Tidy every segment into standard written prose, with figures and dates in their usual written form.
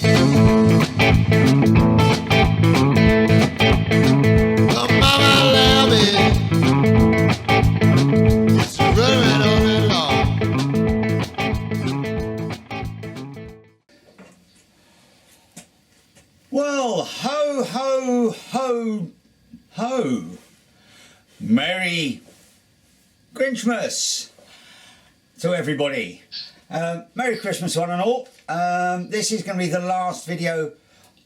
Well, ho, ho, ho, ho. Merry Grinchmas to everybody. Merry Christmas one and all. This is going to be the last video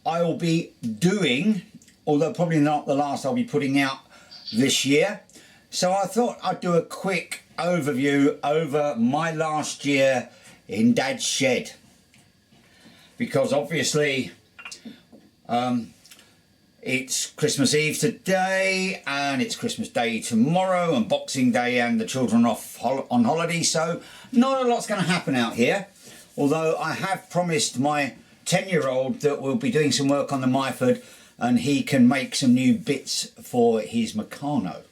I will be doing, although probably not the last I'll be putting out this year. So I thought I'd do a quick overview over my last year in Dad's shed. Because obviously it's Christmas Eve today and it's Christmas Day tomorrow and Boxing Day and the children are off on holiday, so not a lot's going to happen out here. Although I have promised my 10-year-old that we'll be doing some work on the Myford and he can make some new bits for his Meccano.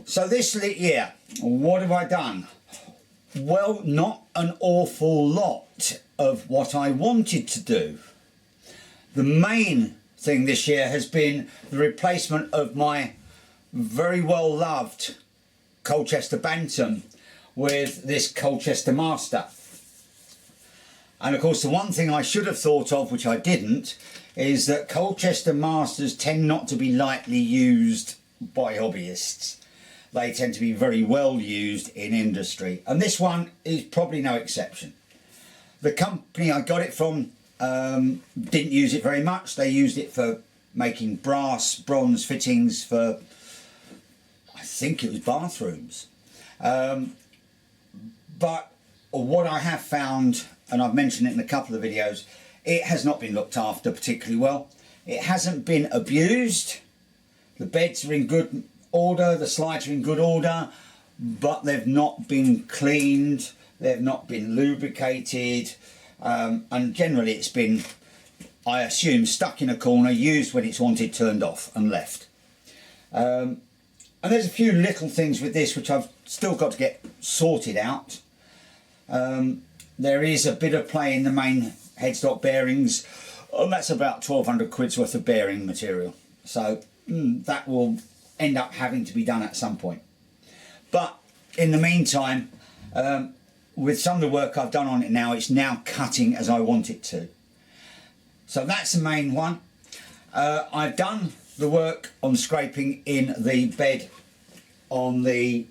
So this year, what have I done? Well, not an awful lot of what I wanted to do. The main thing this year has been the replacement of my very well loved Colchester Bantam with this Colchester Master. And of course the one thing I should have thought of, which I didn't, is that Colchester Masters tend not to be lightly used by hobbyists. They tend to be very well used in industry, and this one is probably no exception. The company I got it from didn't use it very much. They used it for making brass, bronze fittings for, I think it was bathrooms. But what I have found, and I've mentioned it in a couple of videos, it has not been looked after particularly well. It hasn't been abused. The beds are in good order, the slides are in good order, but they've not been cleaned, they've not been lubricated. And generally it's been, I assume, stuck in a corner, used when it's wanted, turned off and left. And there's a few little things with this which I've still got to get sorted out. There is a bit of play in the main headstock bearings, and that's about 1,200 quid's worth of bearing material. So that will end up having to be done at some point. But in the meantime, with some of the work I've done on it now, it's now cutting as I want it to. So that's the main one. I've done the work on scraping in the bed on the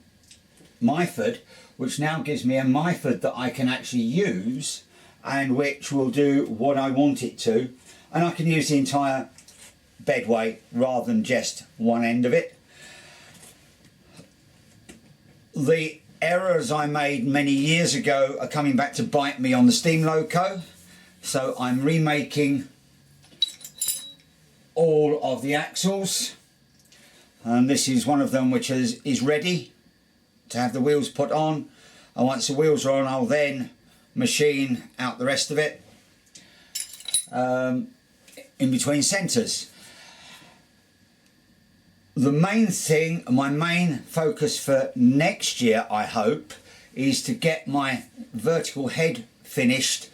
Myford, which now gives me a Myford that I can actually use and which will do what I want it to. And I can use the entire bedway rather than just one end of it. The errors I made many years ago are coming back to bite me on the steam loco, so I'm remaking all of the axles, and this is one of them which is ready to have the wheels put on, and once the wheels are on I'll then machine out the rest of it in between centres. The main thing, my main focus for next year, I hope, is to get my vertical head finished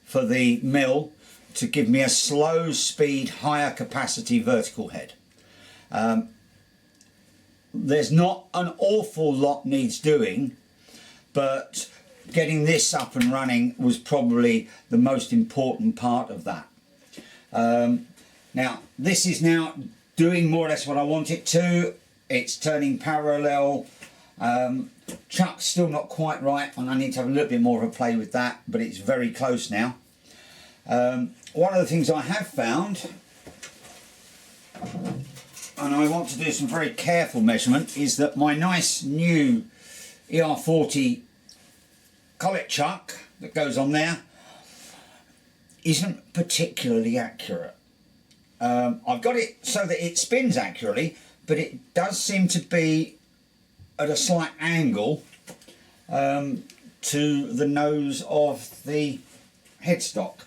for the mill to give me a slow speed, higher capacity vertical head. There's not an awful lot needs doing, but getting this up and running was probably the most important part of that. Now, this is now doing more or less what I want it to. It's turning parallel. Chuck's still not quite right, and I need to have a little bit more of a play with that, but it's very close now. One of the things I have found, and I want to do some very careful measurement, is that my nice new ER40 collet chuck that goes on there isn't particularly accurate. I've got it so that it spins accurately, but it does seem to be at a slight angle to the nose of the headstock.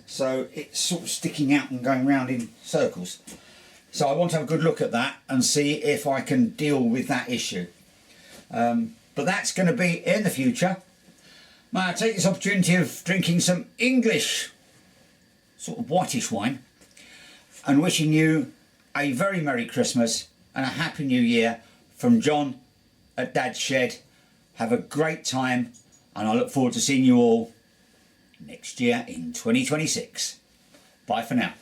So it's sort of sticking out and going round in circles. So I want to have a good look at that and see if I can deal with that issue. But that's going to be in the future. May I take this opportunity of drinking some English, sort of whitish wine, and wishing you a very Merry Christmas and a Happy New Year from John at Dad's Shed. Have a great time, and I look forward to seeing you all next year in 2026. Bye for now.